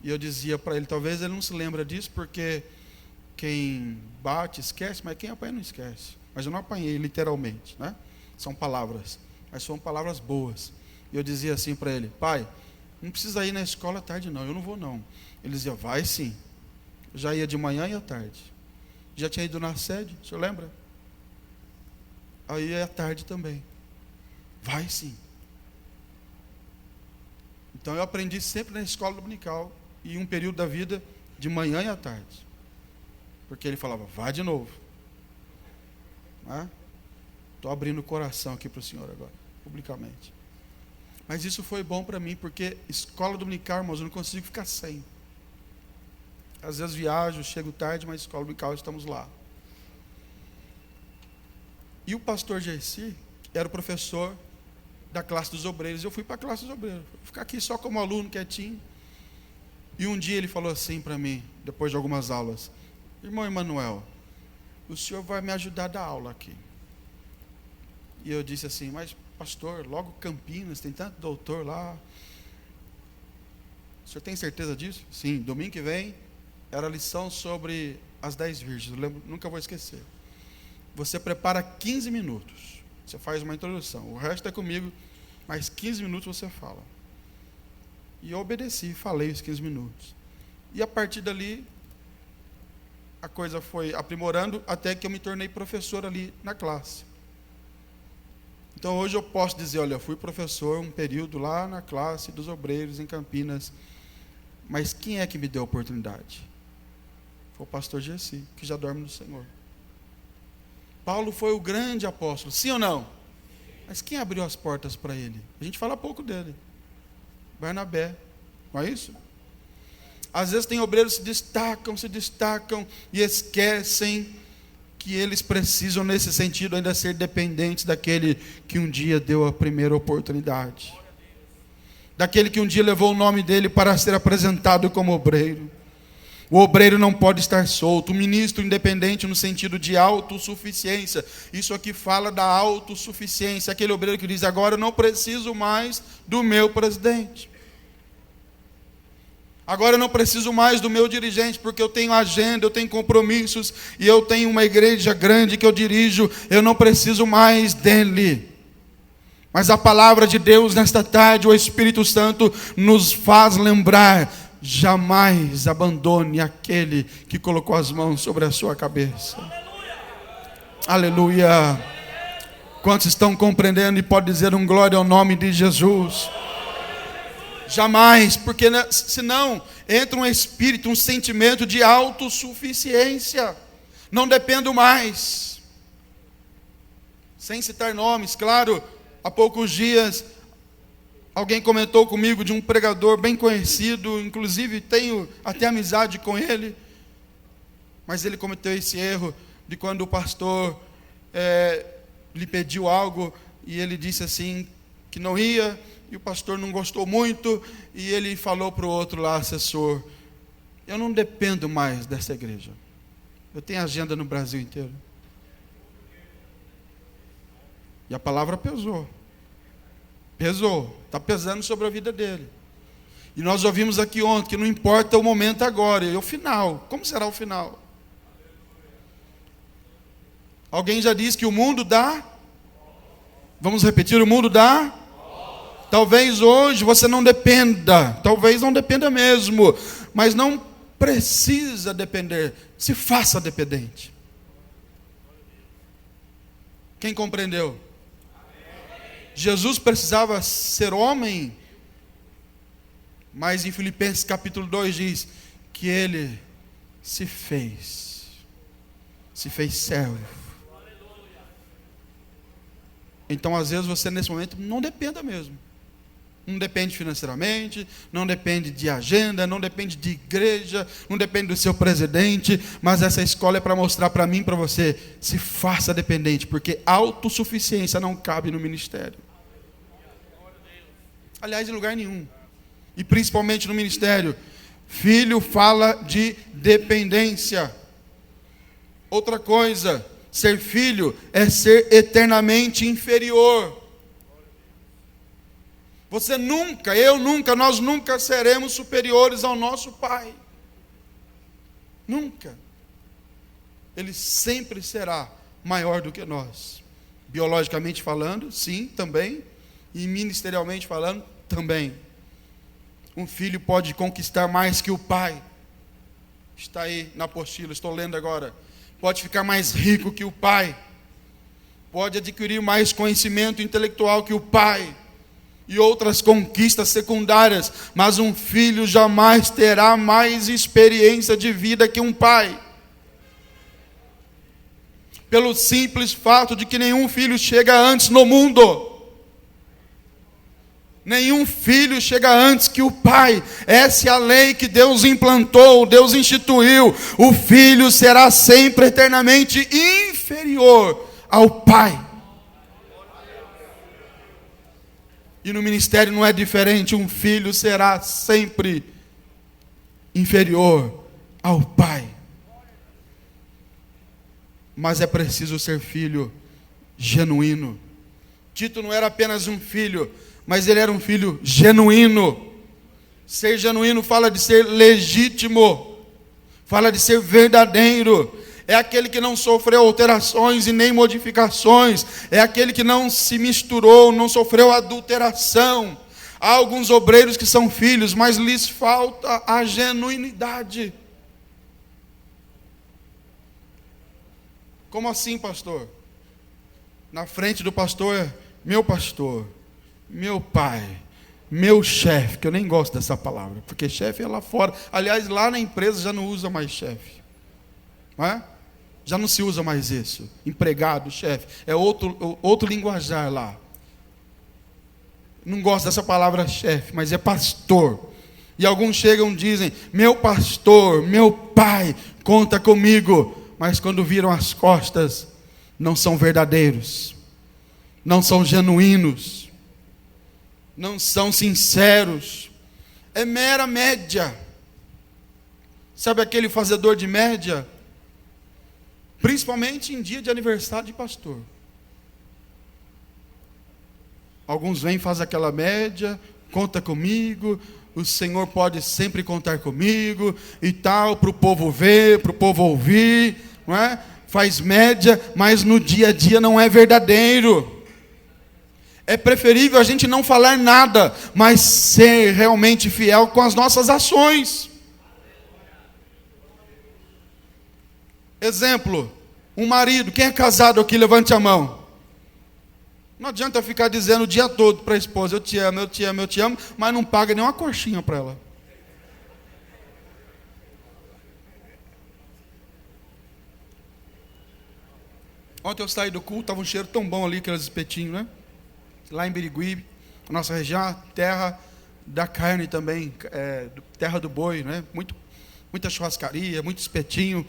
E eu dizia para ele, talvez ele não se lembra disso, porque quem bate esquece, mas quem apanha não esquece. Mas eu não apanhei literalmente, né? São palavras, mas são palavras boas. E eu dizia assim para ele, pai, não precisa ir na escola à tarde não, eu não vou não. Ele dizia, vai sim. Eu já ia de manhã e à tarde. Já tinha ido na sede, o senhor lembra? Aí ia à tarde também. Vai sim. Então eu aprendi sempre na escola dominical, e um período da vida de manhã e à tarde. Porque ele falava, vai de novo. Estou abrindo o coração aqui para o senhor agora, publicamente. Mas isso foi bom para mim, porque escola dominical, irmãos, eu não consigo ficar sem. Às vezes viajo, chego tarde, mas escola dominical estamos lá. E o pastor Gersi era o professor da classe dos obreiros. Eu fui para a classe dos obreiros, ficar aqui só como aluno, quietinho. E um dia ele falou assim para mim, depois de algumas aulas, irmão Emanuel, o senhor vai me ajudar a dar aula aqui. E eu disse assim, mas pastor, logo Campinas, tem tanto doutor lá. O senhor tem certeza disso? Sim, domingo que vem era a lição sobre as 10 virgens, eu lembro, nunca vou esquecer. Você prepara 15 minutos, você faz uma introdução, o resto é comigo, mas 15 minutos você fala. E eu obedeci, falei os 15 minutos. E a partir dali, a coisa foi aprimorando, até que eu me tornei professor ali na classe. Então hoje eu posso dizer, olha, eu fui professor um período lá na classe dos obreiros em Campinas. Mas quem é que me deu a oportunidade? Foi o pastor Gersi, que já dorme no Senhor. Paulo foi o grande apóstolo, sim ou não? Mas quem abriu as portas para ele? A gente fala pouco dele. Barnabé, não é isso? Às vezes tem obreiros que se destacam e esquecem que eles precisam, nesse sentido, ainda ser dependentes daquele que um dia deu a primeira oportunidade. Daquele que um dia levou o nome dele para ser apresentado como obreiro. O obreiro não pode estar solto. O ministro independente no sentido de autossuficiência. Isso aqui fala da autossuficiência. Aquele obreiro que diz, agora eu não preciso mais do meu presidente. Agora eu não preciso mais do meu dirigente, porque eu tenho agenda, eu tenho compromissos, e eu tenho uma igreja grande que eu dirijo, eu não preciso mais dele. Mas a palavra de Deus nesta tarde, o Espírito Santo nos faz lembrar, jamais abandone aquele que colocou as mãos sobre a sua cabeça. Aleluia. Quantos estão compreendendo e pode dizer um glória ao nome de Jesus? Jamais, porque senão entra um espírito, um sentimento de autossuficiência. Não dependo mais. Sem citar nomes, claro, há poucos dias alguém comentou comigo de um pregador bem conhecido, inclusive tenho até amizade com ele, mas ele cometeu esse erro de quando o pastor lhe pediu algo e ele disse assim que não ia, e o pastor não gostou muito, e ele falou para o outro lá, assessor: eu não dependo mais dessa igreja, eu tenho agenda no Brasil inteiro. E a palavra pesou, está pesando sobre a vida dele. E nós ouvimos aqui ontem que não importa o momento agora, e o final, como será o final? Alguém já disse que o mundo dá? Vamos repetir, o mundo dá? Talvez hoje você não dependa, talvez não dependa mesmo, mas não precisa depender, se faça dependente. Quem compreendeu? Jesus precisava ser homem, mas em Filipenses capítulo 2 diz que ele se fez servo. Então às vezes você nesse momento não dependa mesmo. Não depende financeiramente, não depende de agenda, não depende de igreja, não depende do seu presidente, mas essa escola é para mostrar para mim e para você: se faça dependente, porque autossuficiência não cabe no ministério. Aliás, em lugar nenhum. E principalmente no ministério. Filho fala de dependência. Outra coisa, ser filho é ser eternamente inferior. Você nunca, eu nunca, nós nunca seremos superiores ao nosso Pai. Nunca. Ele sempre será maior do que nós. Biologicamente falando, sim, também. E ministerialmente falando, também. Um filho pode conquistar mais que o pai. Está aí na apostila, estou lendo agora. Pode ficar mais rico que o pai. Pode adquirir mais conhecimento intelectual que o pai. E outras conquistas secundárias, mas um filho jamais terá mais experiência de vida que um pai. Pelo simples fato de que nenhum filho chega antes no mundo. Nenhum filho chega antes que o pai. Essa é a lei que Deus implantou, Deus instituiu. O filho será sempre eternamente inferior ao pai. E no ministério não é diferente, um filho será sempre inferior ao pai. Mas é preciso ser filho genuíno. Tito não era apenas um filho, mas ele era um filho genuíno. Ser genuíno fala de ser legítimo, fala de ser verdadeiro. É aquele que não sofreu alterações e nem modificações. É aquele que não se misturou, não sofreu adulteração. Há alguns obreiros que são filhos, mas lhes falta a genuinidade. Como assim, pastor? Na frente do pastor, meu pai, meu chefe, que eu nem gosto dessa palavra, porque chefe é lá fora. Aliás, lá na empresa já não usa mais chefe. Não é? Já não se usa mais isso. Empregado, chefe. É outro linguajar lá. Não gosto dessa palavra chefe, mas é pastor. E alguns chegam e dizem: meu pastor, meu pai, conta comigo. Mas quando viram as costas, não são verdadeiros. Não são genuínos. Não são sinceros. É mera média. Sabe aquele fazedor de média? Principalmente em dia de aniversário de pastor. Alguns vêm, fazem aquela média, conta comigo, o Senhor pode sempre contar comigo, e tal, para o povo ver, para o povo ouvir, não é? Faz média, mas no dia a dia não é verdadeiro. É preferível a gente não falar nada, mas ser realmente fiel com as nossas ações. Exemplo, um marido, quem é casado aqui, levante a mão. Não adianta ficar dizendo o dia todo para a esposa, eu te amo, eu te amo, eu te amo, mas não paga nem uma coxinha para ela. Ontem eu saí do culto, estava um cheiro tão bom ali, aqueles espetinhos, né? Lá em Birigui, nossa região, terra da carne também, terra do boi, né? Muita churrascaria, muito espetinho.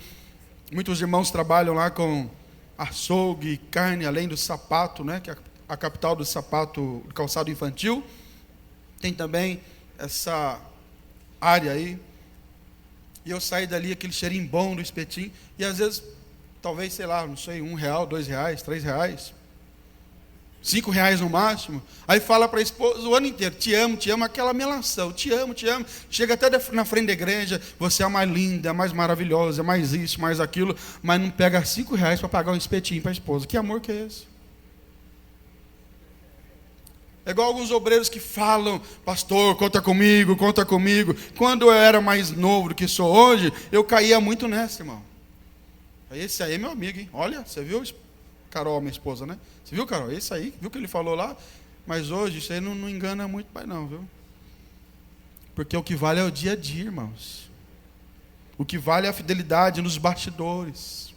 Muitos irmãos trabalham lá com açougue, carne, além do sapato, né? Que é a capital do sapato, do calçado infantil. Tem também essa área aí. E eu saí dali, aquele cheirinho bom do espetinho. E às vezes, talvez, sei lá, não sei, R$1, R$2, R$3, R$5 no máximo. Aí fala para a esposa o ano inteiro, te amo, aquela melação, te amo. Chega até na frente da igreja, você é a mais linda, a mais maravilhosa, mais isso, mais aquilo, mas não pega R$5 para pagar um espetinho para a esposa. Que amor que é esse? É igual alguns obreiros que falam, pastor, conta comigo. Quando eu era mais novo do que sou hoje, eu caía muito nessa, irmão. Esse aí é meu amigo, hein? Olha, você viu? Carol, minha esposa, né? Você viu, Carol? Esse aí, viu o que ele falou lá? Mas hoje, isso aí não engana muito pai não, viu? Porque o que vale é o dia a dia, irmãos. O que vale é a fidelidade nos bastidores.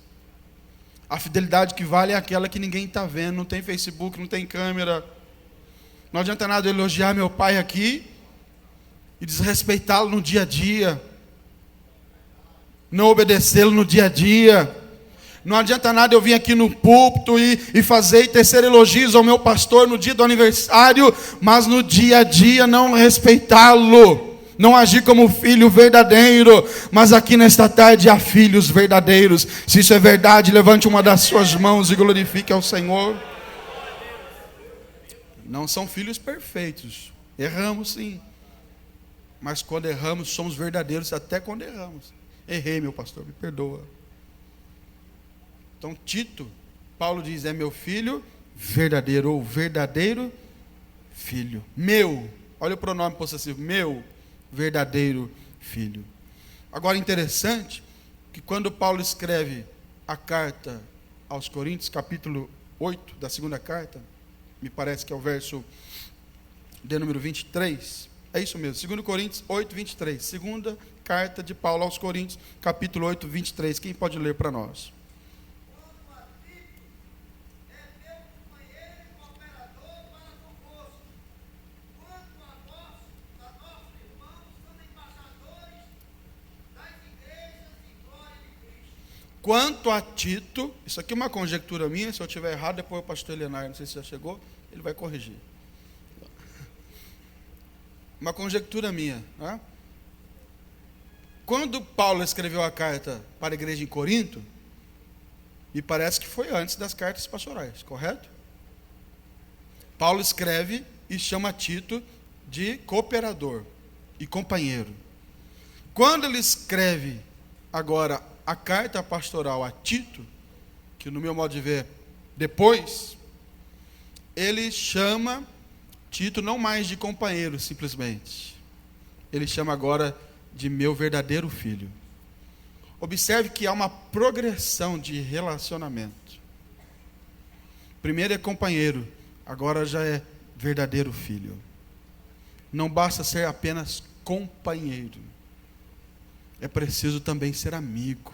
A fidelidade que vale é aquela que ninguém está vendo, não tem Facebook, não tem câmera. Não adianta nada eu elogiar meu pai aqui e desrespeitá-lo no dia a dia. Não obedecê-lo no dia a dia. Não adianta nada eu vir aqui no púlpito e fazer e tecer elogios ao meu pastor no dia do aniversário, mas no dia a dia não respeitá-lo, não agir como filho verdadeiro. Mas aqui nesta tarde há filhos verdadeiros. Se isso é verdade, levante uma das suas mãos e glorifique ao Senhor. Não são filhos perfeitos, erramos sim, mas quando erramos somos verdadeiros até quando erramos. Errei, meu pastor, me perdoa. Então Tito, Paulo diz, é meu filho verdadeiro, ou verdadeiro filho. Meu, olha o pronome possessivo, meu verdadeiro filho. Agora interessante, que quando Paulo escreve a carta aos Coríntios, capítulo 8 da segunda carta, me parece que é o verso de número 23, é isso mesmo, 2 Coríntios 8, 23, segunda carta de Paulo aos Coríntios, capítulo 8, 23, quem pode ler para nós? Quanto a Tito, isso aqui é uma conjectura minha, se eu estiver errado, depois o pastor Elenar, não sei se já chegou, ele vai corrigir. Uma conjectura minha. Né? Quando Paulo escreveu a carta para a igreja em Corinto, me parece que foi antes das cartas pastorais, correto? Paulo escreve e chama Tito de cooperador e companheiro. Quando ele escreve agora a carta pastoral a Tito, que no meu modo de ver, depois, ele chama Tito não mais de companheiro, simplesmente. Ele chama agora de meu verdadeiro filho. Observe que há uma progressão de relacionamento. Primeiro é companheiro, agora já é verdadeiro filho. Não basta ser apenas companheiro. É preciso também ser amigo.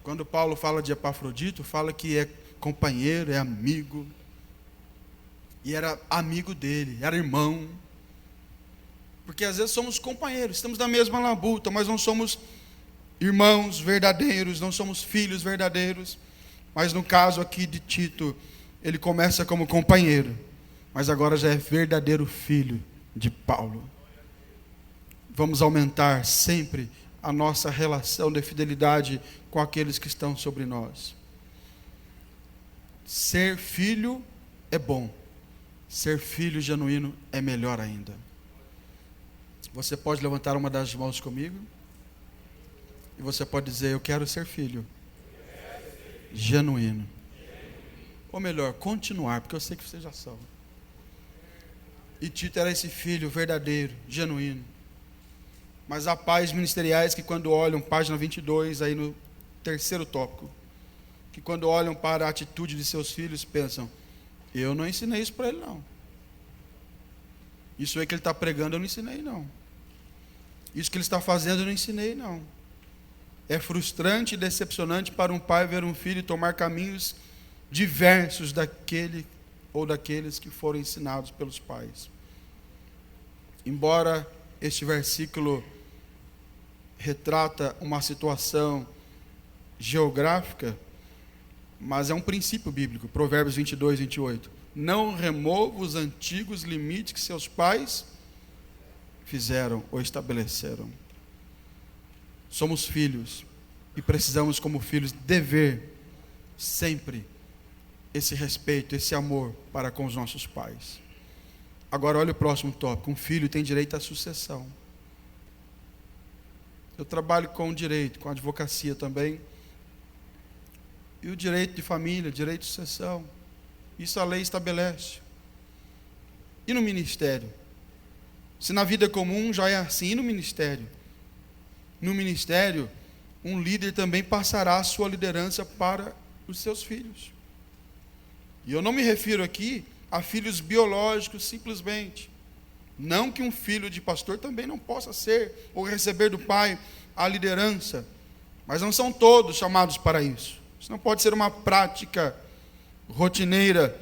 Quando Paulo fala de Epafrodito, fala que é companheiro, é amigo. E era amigo dele, era irmão. Porque às vezes somos companheiros, estamos na mesma labuta, mas não somos irmãos verdadeiros, não somos filhos verdadeiros. Mas no caso aqui de Tito, ele começa como companheiro, mas agora já é verdadeiro filho de Paulo. Vamos aumentar sempre a nossa relação de fidelidade com aqueles que estão sobre nós. Ser filho é bom. Ser filho genuíno é melhor ainda. Você pode levantar uma das mãos comigo? E você pode dizer, eu quero ser filho genuíno. Ou melhor, continuar, porque eu sei que vocês já são. E Tito era esse filho verdadeiro, genuíno. Mas há pais ministeriais que quando olham, página 22, aí no terceiro tópico, que quando olham para a atitude de seus filhos, pensam, eu não ensinei isso para ele não. Isso aí que ele está pregando eu não ensinei não. Isso que ele está fazendo eu não ensinei não. É frustrante e decepcionante para um pai ver um filho tomar caminhos diversos daquele ou daqueles que foram ensinados pelos pais. Embora este versículo retrata uma situação geográfica, mas é um princípio bíblico. Provérbios 22, 28. Não remova os antigos limites que seus pais fizeram ou estabeleceram. Somos filhos e precisamos, como filhos, dever sempre esse respeito, esse amor para com os nossos pais. Agora olha o próximo tópico. Um filho tem direito à sucessão. Eu trabalho com direito, com advocacia também. E o direito de família, direito de sucessão, isso a lei estabelece. E no ministério? Se na vida comum já é assim, e no ministério? No ministério, um líder também passará a sua liderança para os seus filhos. E eu não me refiro aqui a filhos biológicos simplesmente. Não que um filho de pastor também não possa ser ou receber do pai a liderança, mas não são todos chamados para isso. Isso não pode ser uma prática rotineira,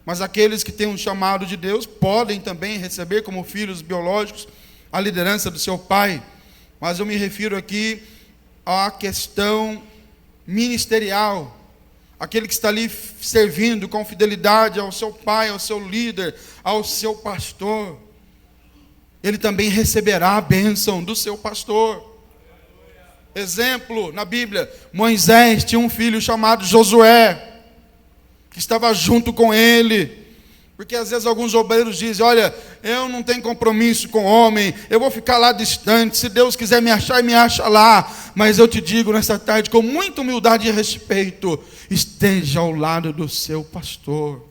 mas aqueles que têm um chamado de Deus podem também receber como filhos biológicos a liderança do seu pai. Mas eu me refiro aqui à questão ministerial. Aquele que está ali servindo com fidelidade ao seu pai, ao seu líder, ao seu pastor, ele também receberá a bênção do seu pastor. Exemplo, na Bíblia, Moisés tinha um filho chamado Josué, que estava junto com ele. Porque às vezes alguns obreiros dizem, olha, eu não tenho compromisso com o homem, eu vou ficar lá distante, se Deus quiser me achar, me acha lá. Mas eu te digo nessa tarde, com muita humildade e respeito, esteja ao lado do seu pastor.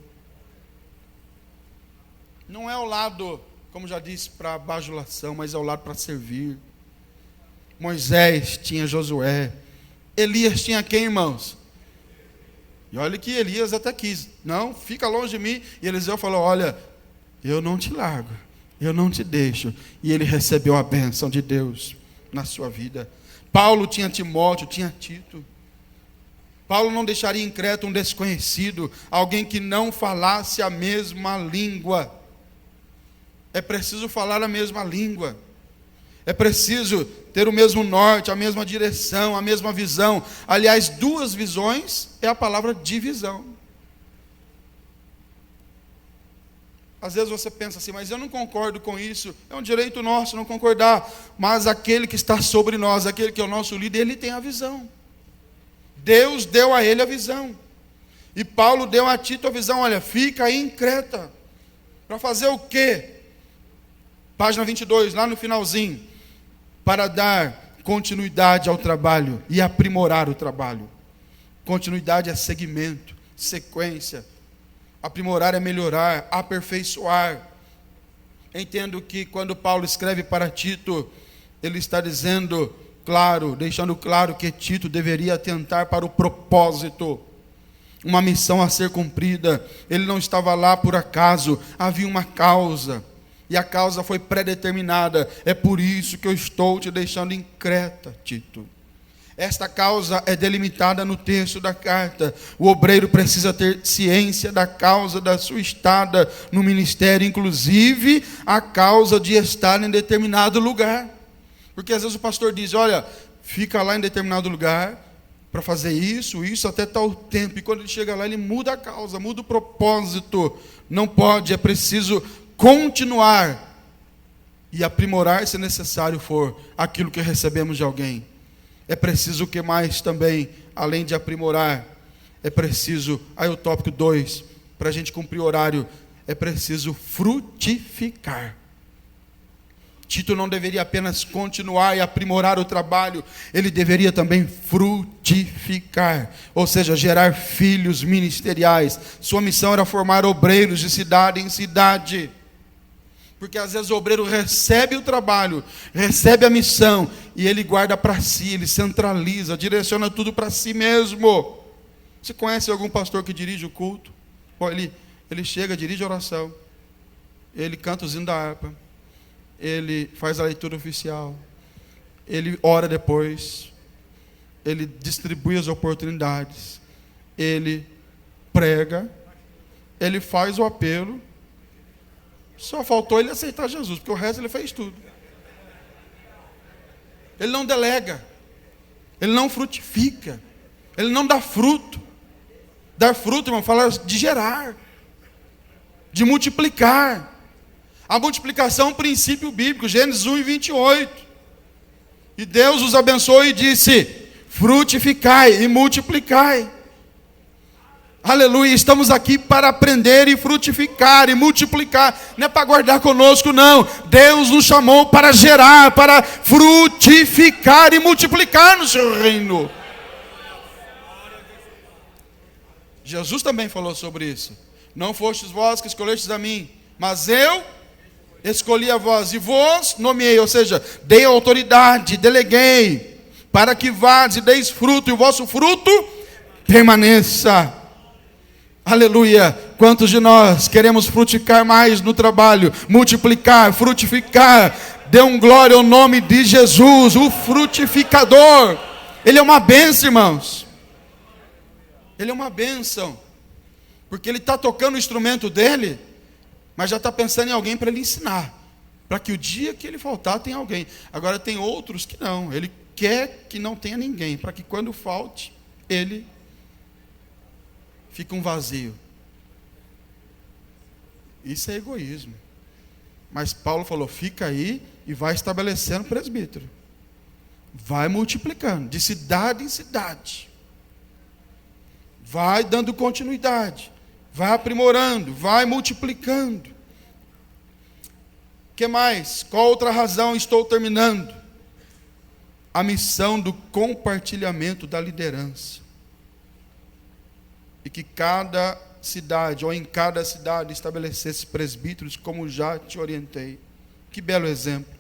Não é ao lado, como já disse, para bajulação, mas é ao lado para servir. Moisés tinha Josué. Elias tinha quem, irmãos? E olha que Elias até quis. Não, fica longe de mim. E Eliseu falou, olha, eu não te largo, eu não te deixo. E ele recebeu a bênção de Deus na sua vida. Paulo tinha Timóteo, tinha Tito. Paulo não deixaria em Creta um desconhecido, alguém que não falasse a mesma língua. É preciso falar a mesma língua. É preciso ter o mesmo norte, a mesma direção, a mesma visão. Aliás, duas visões é a palavra divisão. Às vezes você pensa assim, mas eu não concordo com isso. É um direito nosso não concordar. Mas aquele que está sobre nós, aquele que é o nosso líder, ele tem a visão. Deus deu a ele a visão. E Paulo deu a Tito a visão, olha, fica aí em Creta. Para fazer o quê? Página 22, lá no finalzinho. Para dar continuidade ao trabalho e aprimorar o trabalho. Continuidade é segmento, sequência. Aprimorar é melhorar, aperfeiçoar. Entendo que quando Paulo escreve para Tito, ele está dizendo, claro, deixando claro que Tito deveria atentar para o propósito. Uma missão a ser cumprida. Ele não estava lá por acaso, havia uma causa. E a causa foi pré-determinada. É por isso que eu estou te deixando em Creta, Tito. Esta causa é delimitada no texto da carta. O obreiro precisa ter ciência da causa da sua estada no ministério, inclusive a causa de estar em determinado lugar. Porque às vezes o pastor diz, olha, fica lá em determinado lugar para fazer isso até tal tempo. E quando ele chega lá, ele muda a causa, muda o propósito. Não pode, é preciso continuar e aprimorar, se necessário for, aquilo que recebemos de alguém. É preciso o que mais também, além de aprimorar, é preciso, aí o tópico 2, para a gente cumprir o horário, é preciso frutificar. Tito não deveria apenas continuar e aprimorar o trabalho, ele deveria também frutificar, ou seja, gerar filhos ministeriais. Sua missão era formar obreiros de cidade em cidade. Porque às vezes o obreiro recebe o trabalho, recebe a missão, e ele guarda para si, ele centraliza, direciona tudo para si mesmo. Você conhece algum pastor que dirige o culto? Bom, ele chega, dirige a oração, ele canta os hinos da harpa, ele faz a leitura oficial, ele ora depois, ele distribui as oportunidades, ele prega, ele faz o apelo. Só faltou ele aceitar Jesus, porque o resto ele fez tudo. Ele não delega, ele não frutifica, ele não dá fruto. Dar fruto, irmão, fala de gerar, de multiplicar. A multiplicação é um princípio bíblico, Gênesis 1:28. E Deus os abençoou e disse: frutificai e multiplicai. Aleluia, estamos aqui para aprender e frutificar e multiplicar. Não é para guardar conosco, não. Deus nos chamou para gerar, para frutificar e multiplicar no seu reino. Jesus também falou sobre isso. Não fostes vós que escolhestes a mim, mas eu escolhi a vós e vos nomeei, ou seja, dei autoridade, deleguei, para que vades e deis fruto, e o vosso fruto permaneça. Aleluia. Quantos de nós queremos frutificar mais no trabalho, multiplicar, frutificar? Dê um glória ao nome de Jesus, o frutificador. Ele é uma bênção, irmãos. Ele é uma bênção, porque ele está tocando o instrumento dele, mas já está pensando em alguém para ele ensinar, para que o dia que ele faltar tenha alguém. Agora tem outros que não, ele quer que não tenha ninguém, para que quando falte, ele fica um vazio. Isso é egoísmo. Mas Paulo falou: fica aí e vai estabelecendo presbítero, vai multiplicando, de cidade em cidade, vai dando continuidade, vai aprimorando, vai multiplicando. Que mais? Qual outra razão? Estou terminando. A missão do compartilhamento da liderança. E que cada cidade, ou em cada cidade, estabelecesse presbíteros, como já te orientei. Que belo exemplo.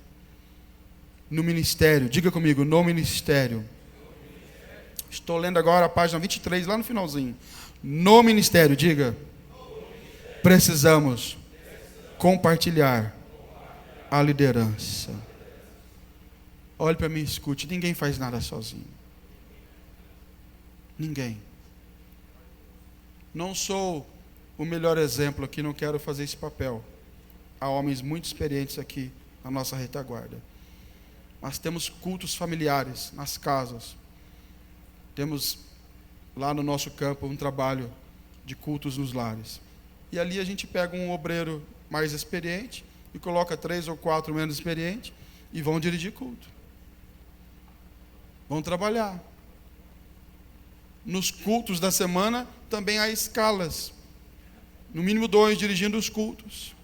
No ministério, diga comigo, no ministério. Estou lendo agora a página 23, lá no finalzinho. No ministério, diga. Precisamos compartilhar a liderança. Olhe para mim e escute, ninguém faz nada sozinho. Ninguém. Não sou o melhor exemplo aqui, não quero fazer esse papel. Há homens muito experientes aqui na nossa retaguarda. Mas temos cultos familiares nas casas. Temos lá no nosso campo um trabalho de cultos nos lares. E ali a gente pega um obreiro mais experiente e coloca 3 ou 4 menos experientes e vão dirigir culto. Vão trabalhar. Nos cultos da semana também há escalas. No mínimo 2 dirigindo os cultos.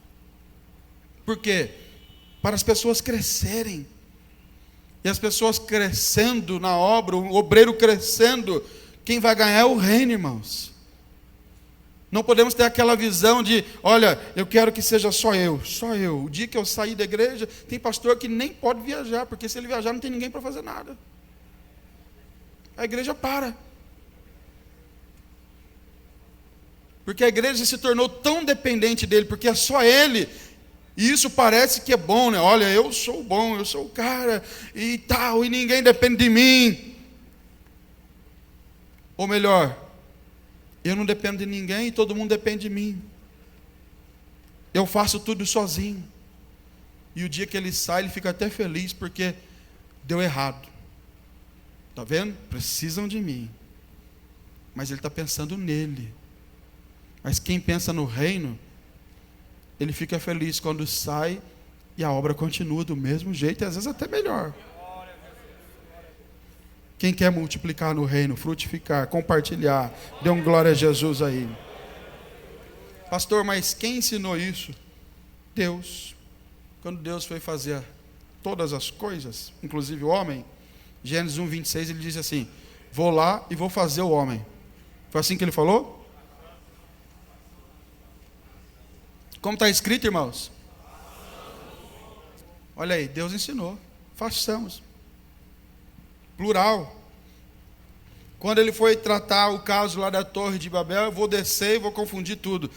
Por quê? Para as pessoas crescerem. E as pessoas crescendo na obra, o obreiro crescendo, quem vai ganhar é o reino, irmãos. Não podemos ter aquela visão de, olha, eu quero que seja só eu. O dia que eu sair da igreja, tem pastor que nem pode viajar, porque se ele viajar não tem ninguém para fazer nada. A igreja para. Porque a igreja se tornou tão dependente dele, porque é só ele. E isso parece que é bom, né? Olha, eu sou bom, eu sou o cara, e tal, e ninguém depende de mim. Ou melhor, eu não dependo de ninguém e todo mundo depende de mim. Eu faço tudo sozinho. E o dia que ele sai, ele fica até feliz, porque deu errado. Está vendo? Precisam de mim. Mas ele está pensando nele. Mas quem pensa no reino, ele fica feliz quando sai e a obra continua do mesmo jeito e às vezes até melhor. Quem quer multiplicar no reino, frutificar, compartilhar, dê um glória a Jesus aí. Pastor, mas quem ensinou isso? Deus. Quando Deus foi fazer todas as coisas, inclusive o homem. Gênesis 1:26, ele diz assim: vou lá e vou fazer o homem. Foi assim que ele falou? Como está escrito, irmãos? Olha aí, Deus ensinou. Façamos. Plural. Quando ele foi tratar o caso lá da Torre de Babel, eu vou descer e vou confundir tudo.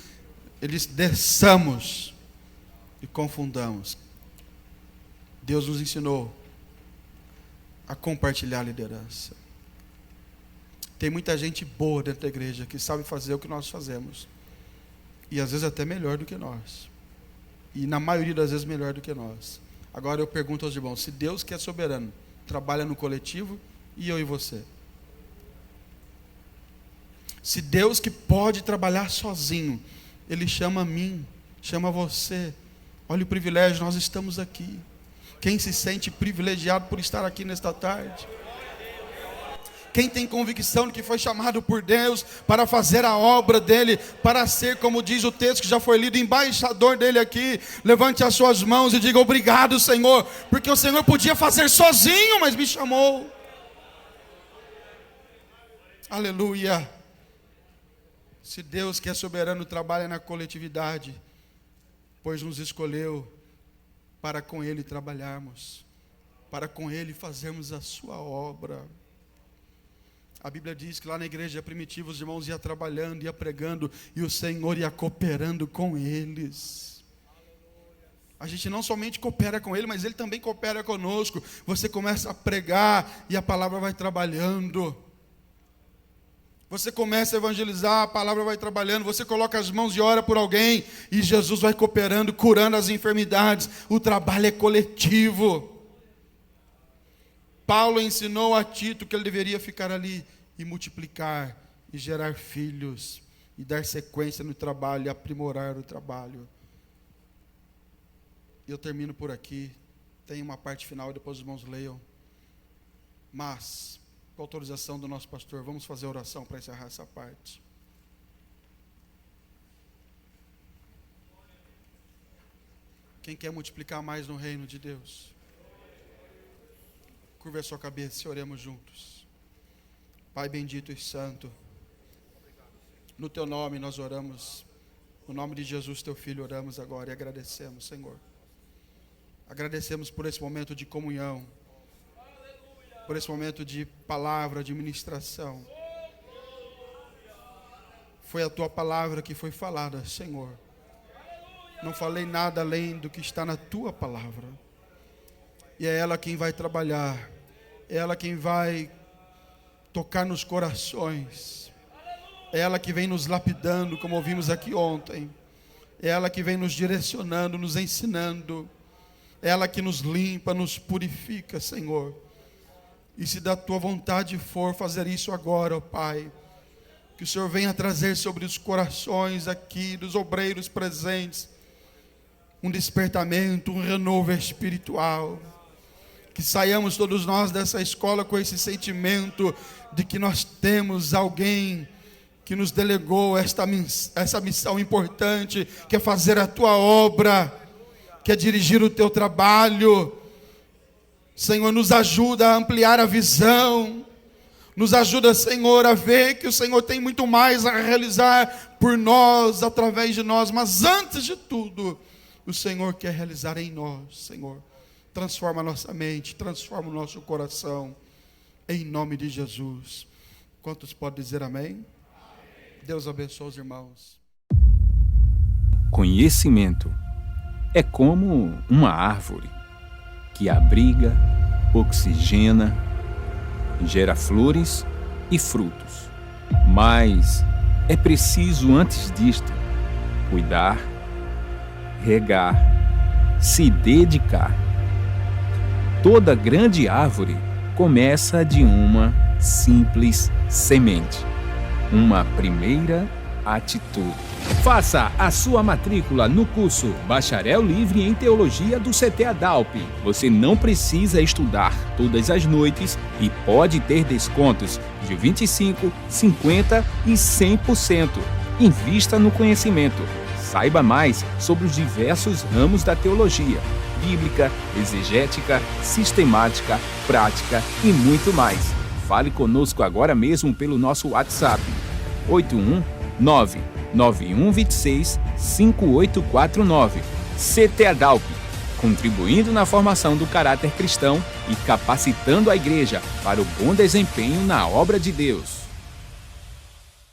Ele disse: desçamos e confundamos. Deus nos ensinou a compartilhar a liderança. Tem muita gente boa dentro da igreja que sabe fazer o que nós fazemos. E às vezes até melhor do que nós. E na maioria das vezes melhor do que nós. Agora eu pergunto aos irmãos: se Deus que é soberano trabalha no coletivo, e eu e você? Se Deus que pode trabalhar sozinho, Ele chama a mim, chama você. Olha o privilégio, nós estamos aqui. Quem se sente privilegiado por estar aqui nesta tarde? Quem tem convicção de que foi chamado por Deus para fazer a obra dele, para ser, como diz o texto que já foi lido, embaixador dele aqui, levante as suas mãos e diga: obrigado, Senhor, porque o Senhor podia fazer sozinho, mas me chamou. Aleluia. Se Deus que é soberano trabalha na coletividade, pois nos escolheu para com Ele trabalharmos, para com Ele fazermos a sua obra. A Bíblia diz que lá na igreja primitiva os irmãos iam trabalhando, iam pregando, e o Senhor ia cooperando com eles. A gente não somente coopera com Ele, mas Ele também coopera conosco. Você começa a pregar e a palavra vai trabalhando. Você começa a evangelizar, a palavra vai trabalhando. Você coloca as mãos e ora por alguém, e Jesus vai cooperando, curando as enfermidades. O trabalho é coletivo. Paulo ensinou a Tito que ele deveria ficar ali e multiplicar, e gerar filhos, e dar sequência no trabalho, e aprimorar o trabalho. Eu termino por aqui. Tem uma parte final, depois os irmãos leiam. Mas, com a autorização do nosso pastor, vamos fazer a oração para encerrar essa parte. Quem quer multiplicar mais no reino de Deus? Curva a sua cabeça e oremos juntos. Pai bendito e santo, no teu nome nós oramos, no nome de Jesus teu filho oramos agora e agradecemos, Senhor. Agradecemos por esse momento de comunhão, por esse momento de palavra, de ministração. Foi a tua palavra que foi falada, Senhor. Não falei nada além do que está na tua palavra. E é ela quem vai trabalhar, é ela quem vai tocar nos corações, é ela que vem nos lapidando, como ouvimos aqui ontem, é ela que vem nos direcionando, nos ensinando, é ela que nos limpa, nos purifica, Senhor. E se da tua vontade for fazer isso agora, ó Pai, que o Senhor venha trazer sobre os corações aqui, dos obreiros presentes, um despertamento, um renovo espiritual. Que saiamos todos nós dessa escola com esse sentimento de que nós temos alguém que nos delegou essa missão importante, que é fazer a tua obra, que é dirigir o teu trabalho. Senhor, nos ajuda a ampliar a visão, nos ajuda, Senhor, a ver que o Senhor tem muito mais a realizar por nós, através de nós, mas antes de tudo, o Senhor quer realizar em nós, Senhor. Transforma a nossa mente, transforma o nosso coração, em nome de Jesus. Quantos podem dizer amém? Amém. Deus abençoe os irmãos. Conhecimento é como uma árvore que abriga, oxigena, gera flores e frutos. Mas é preciso, antes disto, cuidar, regar, se dedicar. Toda grande árvore começa de uma simples semente, uma primeira atitude. Faça a sua matrícula no curso Bacharel Livre em Teologia do CT Adalp. Você não precisa estudar todas as noites e pode ter descontos de 25%, 50% e 100%. Invista no conhecimento. Saiba mais sobre os diversos ramos da teologia. bíblica, exegética, sistemática, prática e muito mais. Fale conosco agora mesmo pelo nosso WhatsApp 819-9126-5849. CT Adalp, contribuindo na formação do caráter cristão e capacitando a igreja para o bom desempenho na obra de Deus.